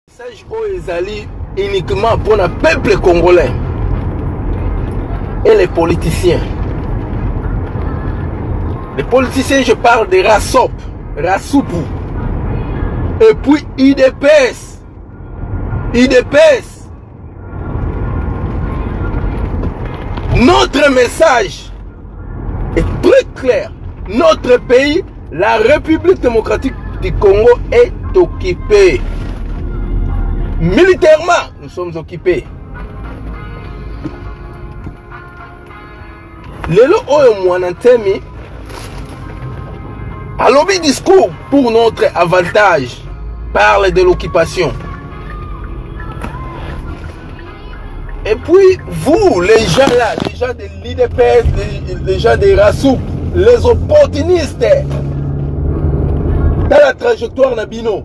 message Oezali uniquement pour le peuple congolais et les politiciens. Les politiciens, je parle de Rassop, Rassoupou, et puis IDPS. Notre message est très clair. Notre pays, la République démocratique du Congo, est occupée. Militairement, nous sommes occupés. Lelo oyo mwanantemi a lobby discours pour notre avantage parle de l'occupation. Et puis vous, les gens là, les gens de l'IDPS, les gens des Rassoup, les opportunistes dans la trajectoire Nabino.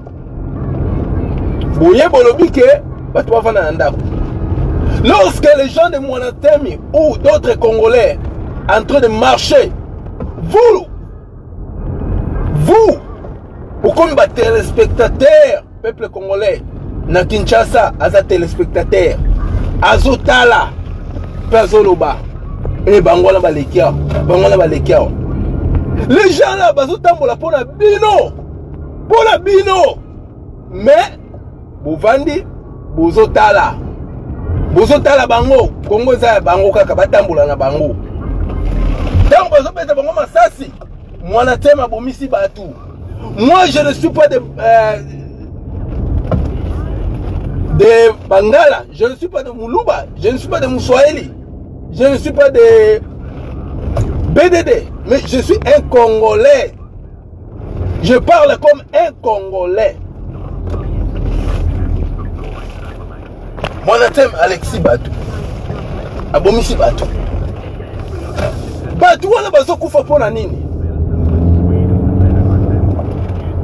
Lorsque les gens de Mwanantemi ou d'autres Congolais en train de marcher, vous, comme téléspectateurs, peuple congolais, na Kinshasa, as téléspectateurs, azotala, pazoloba, et bangola balekia. Les gens là, bazotambola pour la bino, mais Bovandi, bozotala bango, Congo za bango kaka batambola na bango. Tant bazopeta bango masasi, Mwanantemi bomisi batu. Moi je ne suis pas de Bangala, je ne suis pas de Moulouba, je ne suis pas de Moussoaili, je ne suis pas de BDD, mais je suis un Congolais. Je parle comme un Congolais. Mwanantemi Alexis Batou abomisi Batou wana bazokufa pona nini?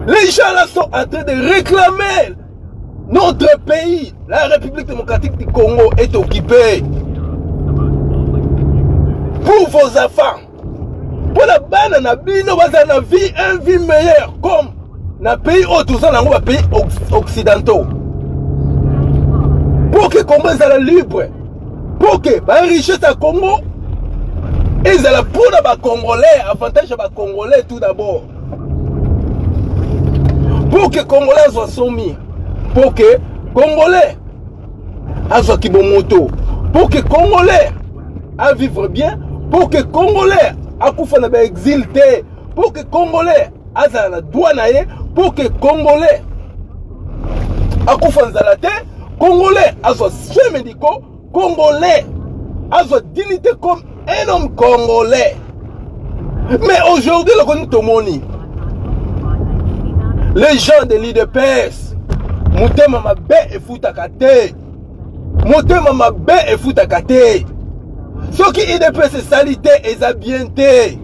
Les gens là sont en train de réclamer notre pays. La République démocratique du Congo est occupée. Pour vos enfants, pour la banane na bino bazana vie, un vie meilleure comme na pays autour dans pays occidentaux. Pour que Congo soit libre, pour que la richesse à Congo, et la pour les Congolais, avantage les Congolais tout d'abord. Pour que Congolais soient soumis, pour que Congolais soient kibomoto, pour que Congolais à vivre bien, pour que Congolais à koufa na exilté, pour que Congolais à la douane, pour que Congolais à koufa na terre. Congolais a son soins médicaux, Congolais a son dignité comme un homme congolais. Mais aujourd'hui, les gens de l'IDPS, Motema mabe et foutakate. Ceux qui IDPS est salité et zabienté.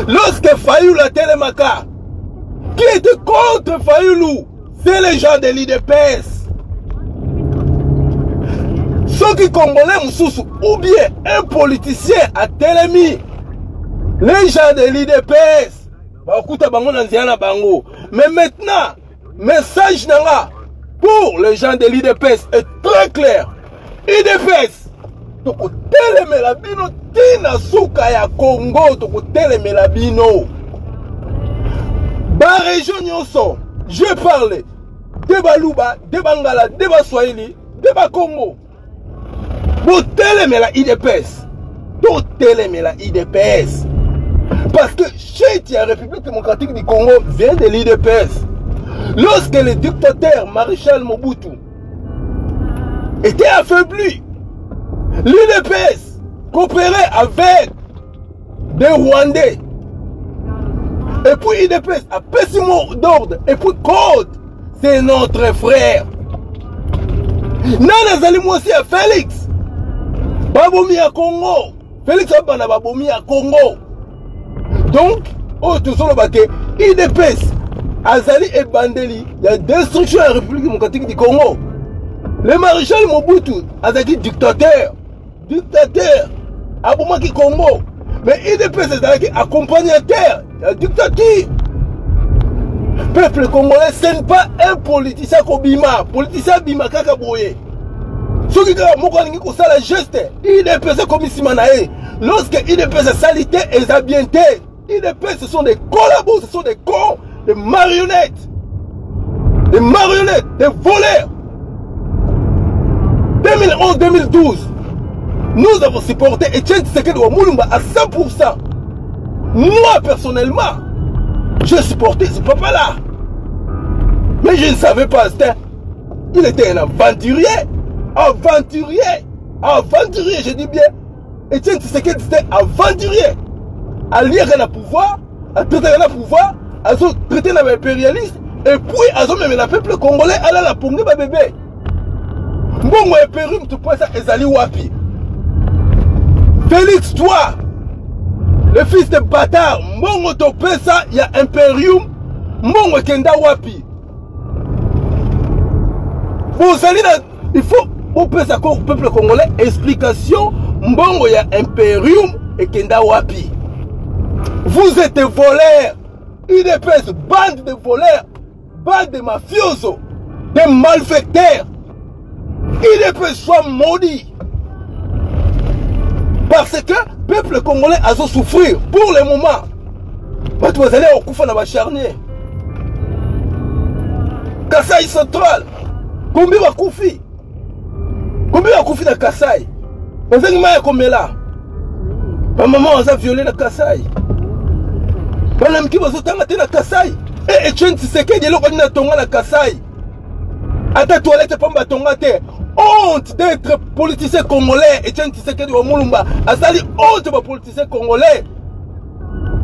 Lorsque Fayou la Télémaka, qui était contre Fayoulou, c'est les gens de l'IDPS. Ceux qui congolais moussous ou bien un politicien à Télémi. Les gens de l'IDPS. Mais maintenant, message pour les gens de l'IDPS est très clair. IDPS. Toko Télémi la bino tina souka ya Congo. Toko Télémi la bino. Ba région nyonso. Je parle de Balouba, de Bangala, de Baswahili, de Bakongo. Vous télémez la IDPS. Vous télémez la IDPS. Parce que chez la République démocratique du Congo vient de l'IDPS. Lorsque le dictateur Maréchal Mobutu était affaibli, l'IDPS coopérait avec des Rwandais. Et puis IDPS a passé mot d'ordre. Et puis Code, c'est notre frère. Nana Zali moi aussi à Félix. Babomi à Congo. Félix Abana Babomi à Congo. Donc, tout ça le IDPS, Azali et Bandeli, la destruction de la République démocratique du Congo. Le maréchal Mobutu, Azali dictateur. Abomaki Congo. Mais IDPS est accompagnateur, la dictature. Peuple congolais, ce n'est pas un politicien Kobima. Politicien Bima Kaka Boye. Ceux qui ont fait la geste, IDPS comme ici Manae. Lorsque IDPS est salité et zabienté, IDPS ce sont des collabos, ce sont des cons, des marionnettes. Des marionnettes, des voleurs. 2011-2012, nous avons supporté Etienne Tshisekedi wa Mulumba à 100%. Moi, personnellement, j'ai supporté ce papa-là. Mais je ne savais pas, il était un aventurier. Aventurier. Aventurier, je dis bien. Etienne Tshisekedi, c'était aventurier. À lire un pouvoir, à traiter un pouvoir, à traiter un impérialiste, et puis à même le peuple congolais, à la pongue bébé. Mbongo Imperium, tu peux ça, Ezali Wapi. Félix, toi, le fils de bâtard, Mbongo Topesa, il y a Imperium, Mbongo Kenda Wapi. Vous allez là, il faut, au peuple congolais, explication, Mbongo, il y a Imperium et Kenda Wapi. Vous êtes des voleurs, UDPS, bande de voleurs, bande de mafiosos, des malfaiteurs. UDPS soit maudit. Parce que le peuple congolais a souffrir pour le moment. Vous allez au Koufa dans la charnière. Kassai central. Combien va Koufi? Combien va Koufi dans Kassai? Vous avez mal comme là. Ma maman a violé la Kassai. Madame qui va sauter la Kassai. Et Etienne Tshisekedi est tonga la Kassai. À ta toilette, pas tonga te. Honte d'être politicien congolais. Etienne Tshisekedi wa Mulumba. Asali honte de politicien congolais.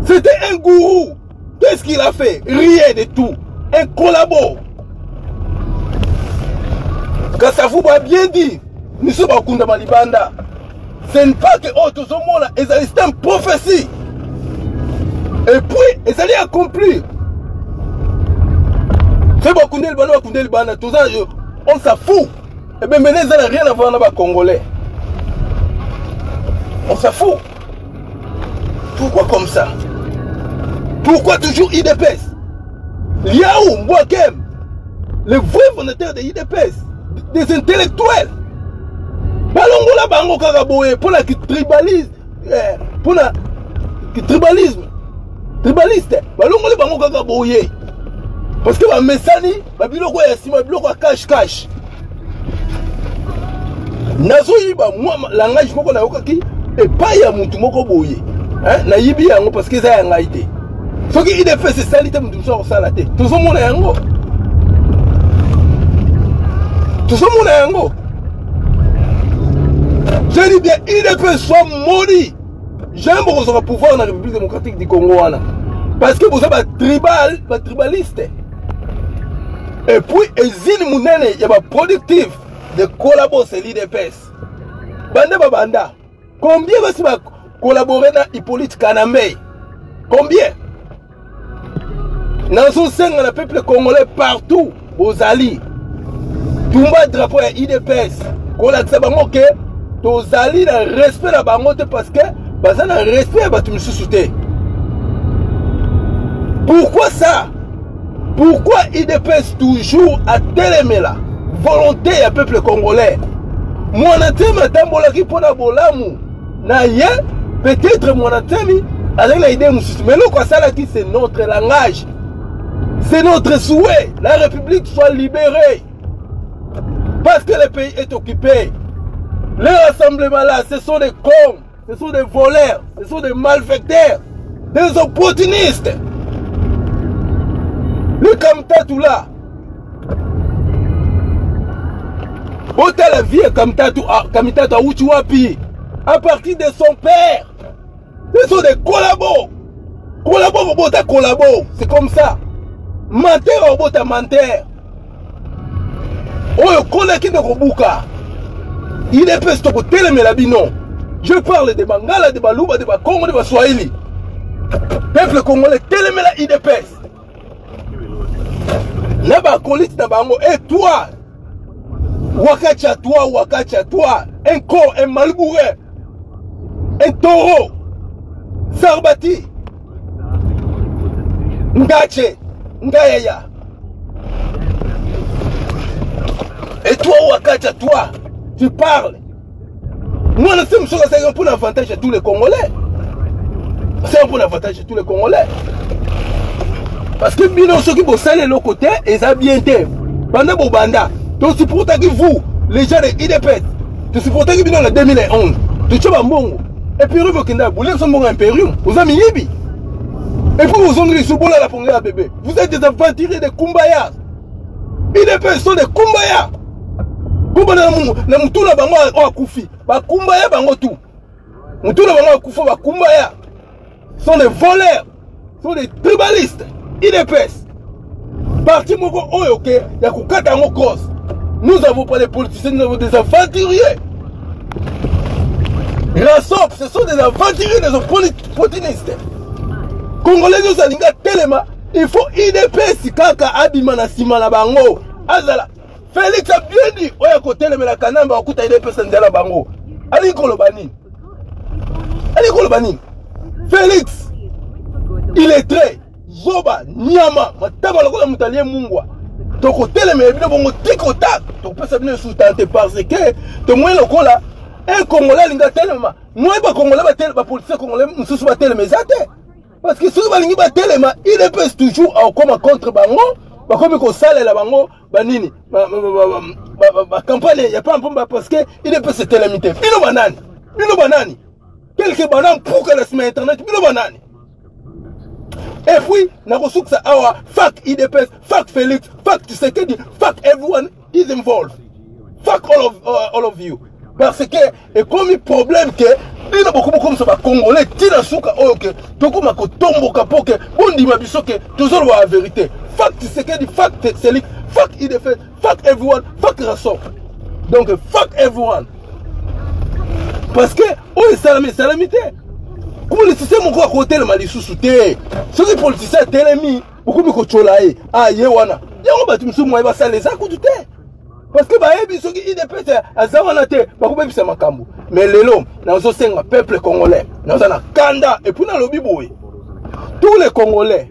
C'était un gourou. Qu'est-ce qu'il a fait? Rien de tout. Un collabo. Quand ça vous va bien dire, nous sommes à Kunda Malibanda. Ce n'est pas que tout ce monde là, c'est une prophétie. Et puis, ils allaient accomplir. C'est bon, on s'en fout. Et bien maintenant, ça n'a rien à voir avec les Congolais. On s'en fout. Pourquoi comme ça? Pourquoi toujours IDPS? Liaou, Mwakem, les vrais volontaires de IDPS, des intellectuels. Balongola bango kakaboye pour la qui tribalise, pour la qui tribalisme, tribaliste. Balongola bango kakaboye. Parce que ma mesani, ma biloko ya sima, biloko cache. Nazo yiba moi langage moko na yokaki et pas ya mutu moko boye. Hein, na yibi yango parce que ça ya ngaite. Soki il fait ces salités mutu so sala te. Tout le monde yango. Tout le monde yango. Je dis bien, IDPS soit maudit. J'aime beaucoup son pouvoir dans la République démocratique du Congo. Parce que vous avez un tribaliste. Et puis, Ezine Mounene, il y a un productif de collaborer avec l'IDPS. Banda. Combien va collaborer avec Hippolyte Kanambe? Combien? Dans son sein, le peuple congolais partout, aux alliés. Tout le drapeau est IDPS. Que tozali na respect na bango te parce que baza na respect batu misusu te. Pourquoi ça? Pourquoi IDPS toujours à telemela volonté ya peuple congolais? Mwanatemi tambolaki pona bolamu na ye peut-être mwanatemi avec la idée misusu mais le quoi ça là qui c'est notre langage. C'est notre souhait. La République soit libérée. Parce que le pays est occupé. Les rassemblements là, ce sont des cons, ce sont des voleurs, ce sont des malfaiteurs, des opportunistes. Le Kamtatu là, autant la vie est Kamtatu à Uchiwapi, à partir de son père. Ce sont des collabos. Collabos, c'est comme ça. Menteur au menteur. Oh, collègue de Robuka. IDPS toko telemela bino. Je parle de Bangala, de Baluba, de Bakongo, de Baswahili. Peuple congolais telemela IDPS. Naba kolite na bango. Et toi, wakacha toi, un corps, un malbouré, un taureau, Sarbati, Ngache, Ngaya. Et toi, Wakacha, toi, tu parles. Moi, c'est un peu l'avantage à tous les Congolais. C'est un peu l'avantage à tous les Congolais. Parce que Bino, ceux qui bossent de l'autre côté, ils ont bien été. Banda Bobanda, tu supportes que vous, les gens de IDPS, tu supportes que Bino en 2011. Tu es un bon. Et puis, vous êtes un impérium. Vous avez mis Yibi. Et puis, vous avez sous la ponga bébé. Vous êtes des aventuriers de Kumbaya. IDPS sont des Kumbaya. Kumbaya, na mutula bango akufi. Ba Kumbaya bango tout. Mutula bango akufi ba Kumbaya. Sont des voleurs. Sont des tribalistes. IDPS. Parti moko oyoke ya kukata ngo cross. Nous avons pas des politiciens, nous avons des aventuriers. Rasop, ce sont des aventuriers, des opportunistes. Congolais nous alinga telema, il faut IDPS kaka abima na sima na bango. Azala. Félix a bien dit, oya ko telema la kanamba okuta IDPS ndela bango. Ali kolobani. Ali kolobani. Félix, il est très Zoba, Nyama, Mataba lokola mutalien mungwa. Toko telema ebino bongo tiko tak. Toko pesa bino sous-tenter parce que te moins lokola un Congolais linga telema. Moi ba Congolais ba telema, ba politicien Congolais mususu ba telema zate. Parce que ceux qui ba telema, il pèse toujours à comme contre bango, ba comme ko sale la bango, ba nini, ba campagne, y a pas un peu parce que il pèse se telemité. Bino banani. Quelques bananes pour que la semaine internet, bino banani. Et puis, Narosouk sa awa, fuck IDPS, fuck Félix, fuck Tshisekedi, fuck everyone is involved. Fuck all of you. Parce que, et comme il problème que, il y a beaucoup comme ça, Congolais, Tina Souka, ok, Toko Mako Tombo Kapoke, Bondi Mabisoke, toujours la vérité. Fuck Tshisekedi, fuck Félix, fuck IDPS, fuck everyone, fuck Rassop. Donc, fuck everyone. Parce que, oh, salamité. Comment les systèmes ont côté le Mali sous-souté? Ceux qui politiciens télémi, beaucoup de cocholaï, ah, yewana. Y'a un bâtiment moi, va ça les a coûté. Parce que, bah, ceux qui IDPS, à Zawanate, beaucoup de c'est Makambu. Mais les lots, nous sommes un peuple congolais. Nous sommes un Kanda, et puis nous sommes Biboui. Tous les Congolais,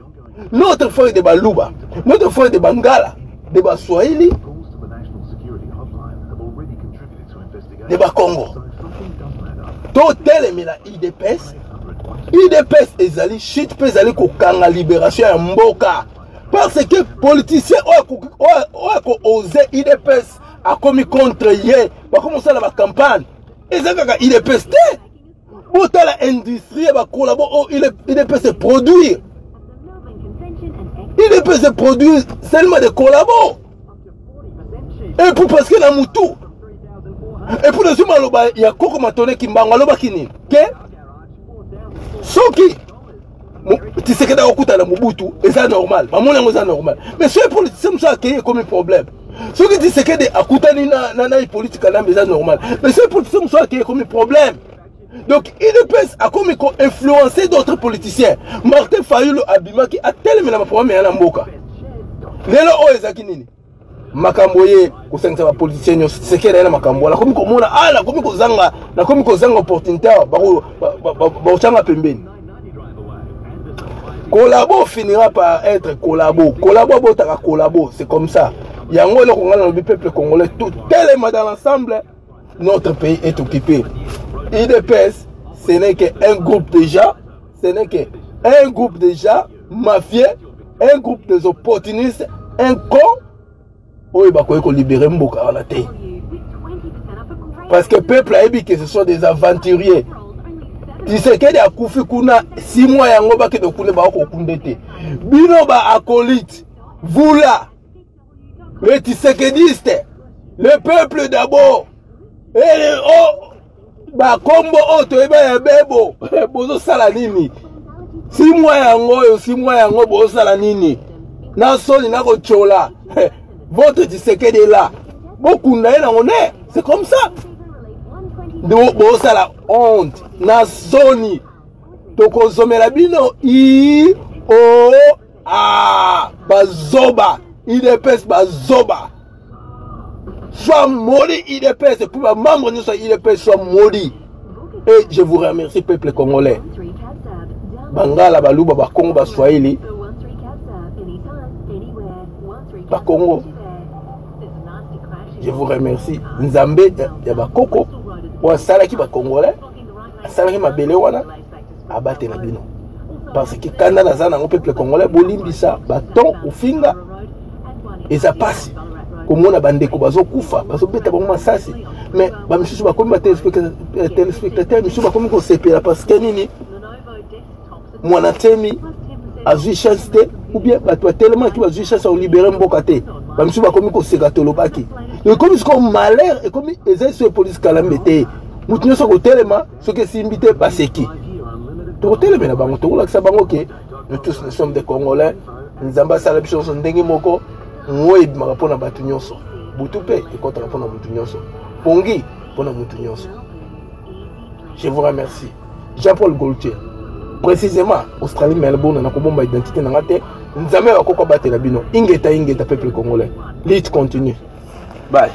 notre frère de Baluba, notre frère de Bangala, de Baswahili, de Bakongo. Tout télémi la IDPS. IDPS ezali shit pe ezali kokanga libération ya mboka parce que politiciens ont osé IDPS a commis contre ye ba commencer la campagne ezaka IDPS te autant la industrie ba collabo IDPS se produire IDPS se produire seulement des collabos et puis parce que la mutu et pour le zuma loba ya koko matone kimbango loba kini ke Soki, tu sais que dans le Mobutu, c'est normal. C'est normal. Mais ceux les politiciens sont accueillis comme un problème. Ceux qui disent que des Akutani na politique, c'est normal. Mais ceux les politiciens sont accueillis comme un problème. Donc, IDPS a comme influencé d'autres politiciens. Martin Fayulu Abima qui a tellement de problèmes à Mboka. Lelo Oezakinini. Makamboye, kusenga ba politicien c'est que na makambo la komi ko mona ala komi ko zanga opportunité ba changa pembeni. Collabo finira par être collabo botaka collabo, c'est comme ça. Yango le Congolais le peuple congolais tout tellement dans l'ensemble notre pays est occupé. IDPS ce n'est qu'un groupe déjà, mafieux, un groupe des opportunistes, un con. Oui, bah quoi qu'on libère Mboka à la tête. Parce que le peuple a dit que ce sont des aventuriers. Tu sais qu'il y a Koufi Kuna 6 mois et un qui de Koune ba Okundete. Bino ba acolyte. Vous là. Les Tshisekidistes. Le peuple d'abord. Et oh. Ba Kombo oh to eba ya bebo. Bozo salanini. 6 mois et un bozo salanini. Na soni na ko chola. Votre Tshisekedi est là. Beaucoup de c'est comme ça. Donc, ça la honte. Na zoni. Toko zomela bino. Bazoba. IDPS bazoba. Soit maudit IDPS. Et puis, ma membre de IDPS soit maudit. Et je vous remercie, peuple congolais. Bangala, Baluba, Bakongo, Baswahili. ba Congo. Je vous remercie. Nzambe ya ba koko wa salaki ba Congolais. Salaki mabele wana abate na bino. Parce que quand on a un peuple congolais, bolimbisa baton ou finga et ça passe. Comme on a bandé ko bazo kufa, bazo beta ba masasi. Mais ba misusu ba komi ba téléspectateurs, misusu ba komi ko sepela parce que nini mwana temi azui chance te ou bien ba toi tellement qui azui chance au libérer mboka te. Ba misusu ba komi ko seka tolobaki. Et comme ils sont malheur et comme ils sont police kalambete. Mutinyo so ko telema ce que simbité paseki. Nous tous nous sommes des Congolais. Nous avons fait la chose en dengue moko. Moi, je me rappelle à Batunyonso. Boutoupe, et quand on répond à Batunyonso. Pongi, pour la Batunyonso. Je vous remercie. Jean-Paul Gaultier. Précisément, Australie, Melbourne, on a une identité dans la tête. Nous avons battre la bino. Ingeta, peuple congolais. L'île continue. Bye.